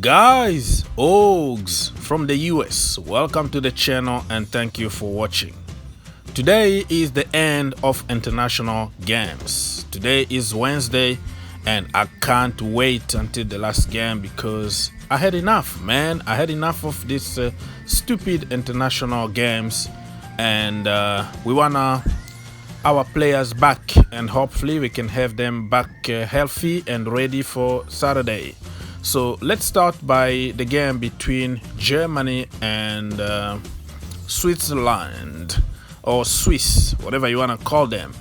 Guys, Ogs from the US, welcome to the channel and thank you for watching. Today is the end of international games. Today is Wednesday and I can't wait until the last game because I had enough, man. I had enough of this stupid international games, and we want our players back, and hopefully we can have them back healthy and ready for Saturday. So let's start by the game between Germany and Switzerland, or Swiss, whatever you want to call them.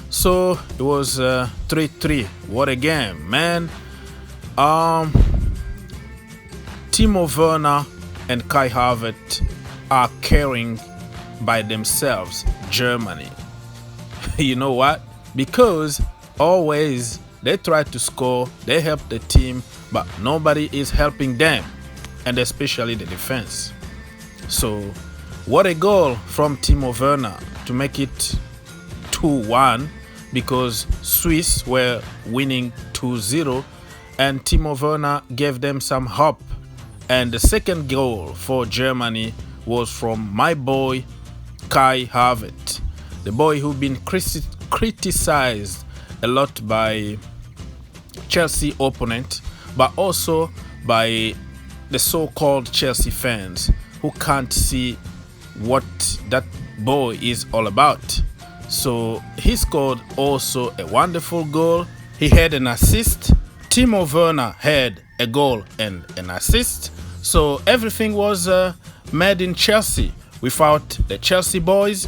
So it was 3-3. What a game, man. Timo Werner and Kai Havertz are carrying by themselves Germany. You know what? Because always they try to score, they help the team, but nobody is helping them, and especially the defense. So what a goal from Timo Werner to make it 2-1, because Swiss were winning 2-0 and Timo Werner gave them some hope. And the second goal for Germany was from my boy Kai Havertz, the boy who's been criticized a lot by Chelsea opponent, but also by the so-called Chelsea fans who can't see what that boy is all about. So he scored also a wonderful goal. He had an assist. Timo Werner had a goal and an assist. So everything was made in Chelsea. Without the Chelsea boys,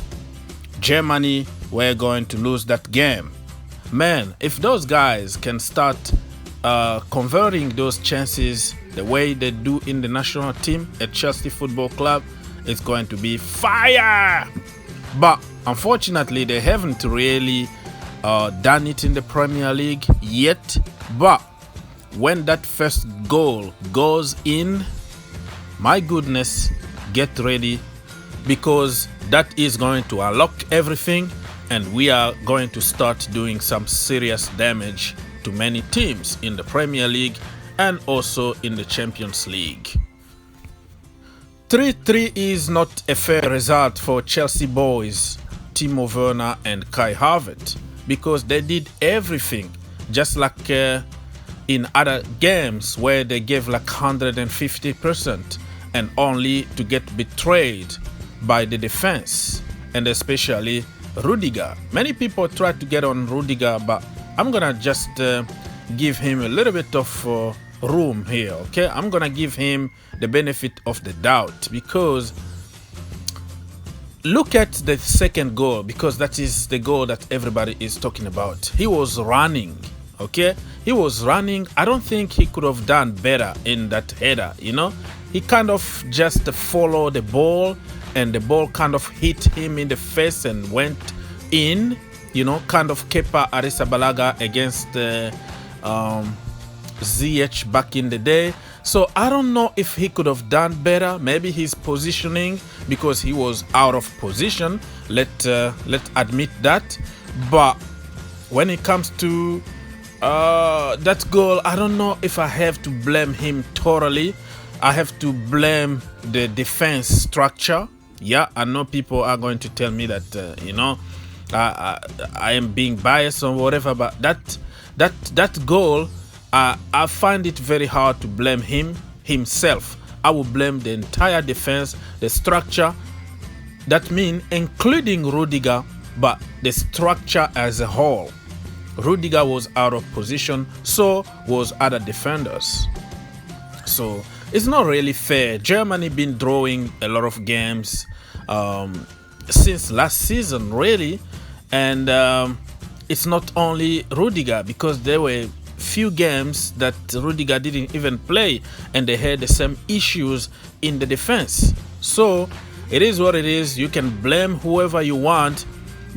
Germany were going to lose that game. Man, if those guys can start converting those chances the way they do in the national team at Chelsea Football Club, it's going to be fire. But unfortunately, they haven't really done it in the Premier League yet. But when that first goal goes in, my goodness, get ready, because that is going to unlock everything, and we are going to start doing some serious damage to many teams in the Premier League and also in the Champions League. 3-3 is not a fair result for Chelsea boys, Timo Werner and Kai Havertz, because they did everything, just like in other games where they gave like 150%, and only to get betrayed by the defense, and especially Rudiger. Many people try to get on Rudiger, but I'm gonna just give him a little bit of room here, okay? I'm gonna give him the benefit of the doubt, because look at the second goal, because that is the goal that everybody is talking about. He was running, okay? He was running. I don't think he could have done better in that header, you know? He kind of just followed the ball, and the ball kind of hit him in the face and went in, you know, kind of Kepa Arrizabalaga against ZH back in the day. So I don't know if he could have done better. Maybe his positioning, because he was out of position. Let's admit that. But when it comes to that goal, I don't know if I have to blame him totally. I have to blame the defense structure. Yeah, I know people are going to tell me that you know, I am being biased or whatever, but that goal, I find it very hard to blame himself. I will blame the entire defense, the structure. That means including Rudiger, but the structure as a whole. Rudiger was out of position, so was other defenders. So it's not really fair. Germany been drawing a lot of games since last season, really, and it's not only Rudiger, because there were few games that Rudiger didn't even play, and they had the same issues in the defense. So it is what it is. You can blame whoever you want,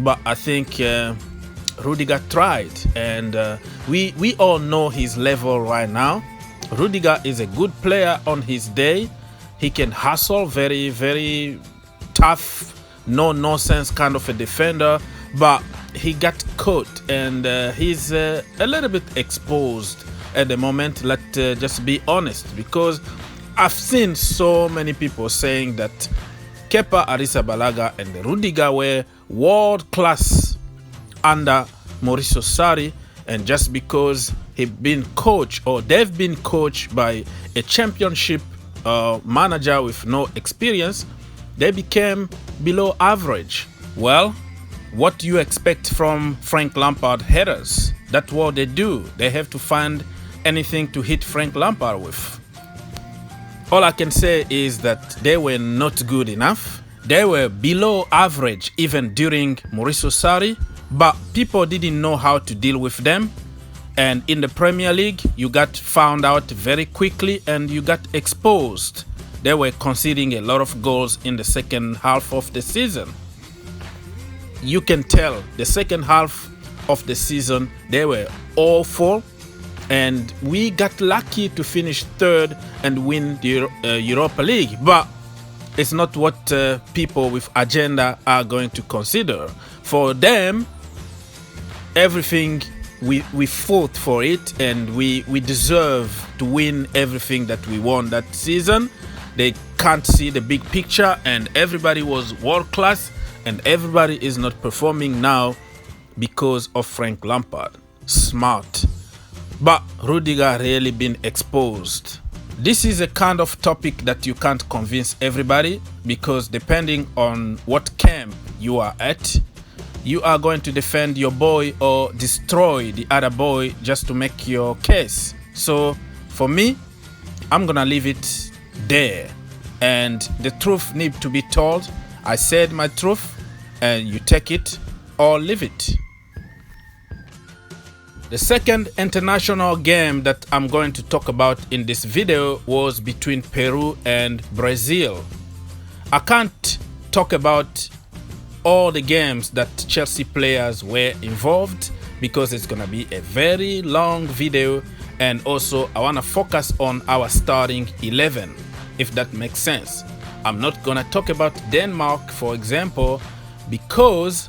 but I think Rudiger tried, and we all know his level right now. Rudiger is a good player on his day. He can hustle, very, very tough, no nonsense kind of a defender, but he got caught, and he's a little bit exposed at the moment. Let's just be honest, because I've seen so many people saying that Kepa Arrizabalaga and Rudiger were world class under Mauricio Sarri, and just because they've been coached by a championship manager with no experience, they became below average. Well, what do you expect from Frank Lampard headers? That's what they do. They have to find anything to hit Frank Lampard with. All I can say is that they were not good enough. They were below average even during Mauricio Sarri, but people didn't know how to deal with them. And in the Premier League, you got found out very quickly and you got exposed. They were conceding a lot of goals in the second half of the season. You can tell the second half of the season, they were awful. And we got lucky to finish third and win the Europa League. But it's not what people with agenda are going to consider. For them, everything, we fought for it, and we deserve to win everything that we won that season. They can't see the big picture, and everybody was world class, and everybody is not performing now because of Frank Lampard. Smart. But Rudiger really been exposed. This is a kind of topic that you can't convince everybody, because depending on what camp you are at, you are going to defend your boy or destroy the other boy just to make your case. So for me, I'm gonna leave it there, and the truth needs to be told. I said my truth, and you take it or leave it. The second international game that I'm going to talk about in this video was between Peru and Brazil. I can't talk about all the games that Chelsea players were involved because it's gonna be a very long video, and also I wanna focus on our starting 11, if that makes sense. I'm not gonna talk about Denmark, for example, because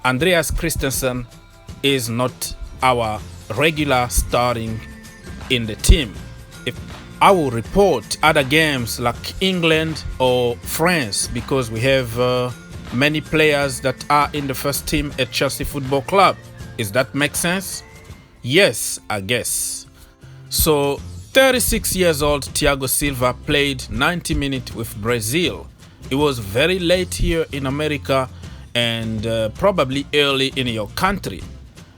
Andreas Christensen is not our regular starting in the team. If I will report other games like England or France, because we have many players that are in the first team at Chelsea Football Club. Does that make sense? Yes, I guess. So 36 years old Thiago Silva played 90 minutes with Brazil. It was very late here in America and probably early in your country.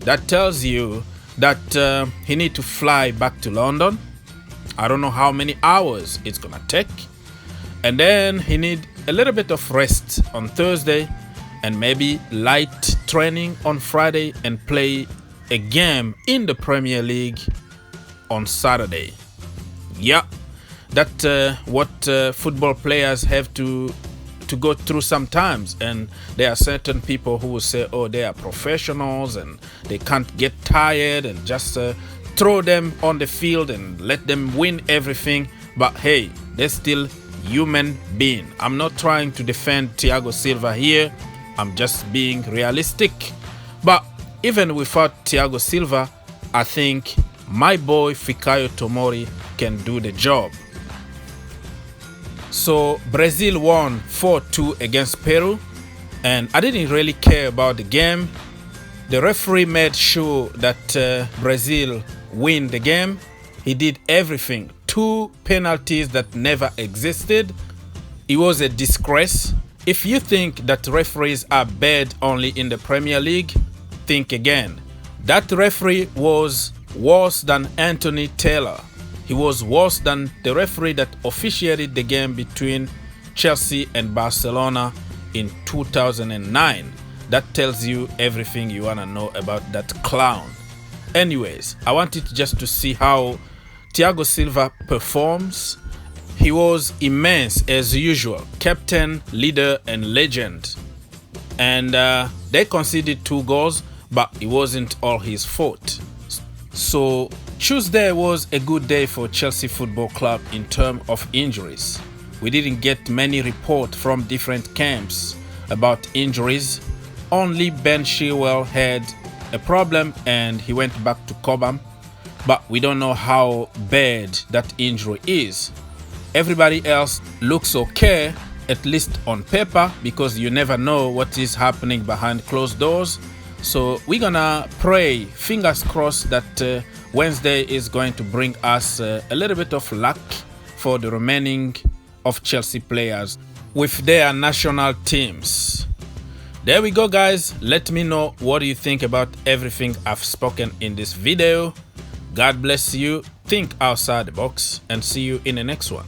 That tells you that he need to fly back to London. I don't know how many hours it's gonna take. And then he need a little bit of rest on Thursday and maybe light training on Friday and play a game in the Premier League on Saturday. Yeah, that's what football players have to go through sometimes. And there are certain people who will say, oh, they are professionals and they can't get tired, and just throw them on the field and let them win everything. But hey, they're still human being. I'm not trying to defend Thiago Silva here. I'm just being realistic. But even without Thiago Silva, I think my boy Fikayo Tomori can do the job. So Brazil won 4-2 against Peru, and I didn't really care about the game. The referee made sure that Brazil win the game. He did everything. 2 penalties that never existed. It was a disgrace. If you think that referees are bad only in the Premier League, think again. That referee was worse than Anthony Taylor. He was worse than the referee that officiated the game between Chelsea and Barcelona in 2009. That tells you everything you want to know about that clown. Anyways, I wanted just to see how Thiago Silva performs. He was immense as usual, captain, leader and legend. And they conceded 2 goals, but it wasn't all his fault. So Tuesday was a good day for Chelsea Football Club in terms of injuries. We didn't get many reports from different camps about injuries. Only Ben Chilwell had a problem and he went back to Cobham. but we don't know how bad that injury is. Everybody else looks okay, at least on paper, because you never know what is happening behind closed doors. So we're gonna pray, fingers crossed, that Wednesday is going to bring us a little bit of luck for the remaining of Chelsea players with their national teams. There we go, guys. Let me know what you think about everything I've spoken in this video. God bless you, think outside the box, and see you in the next one.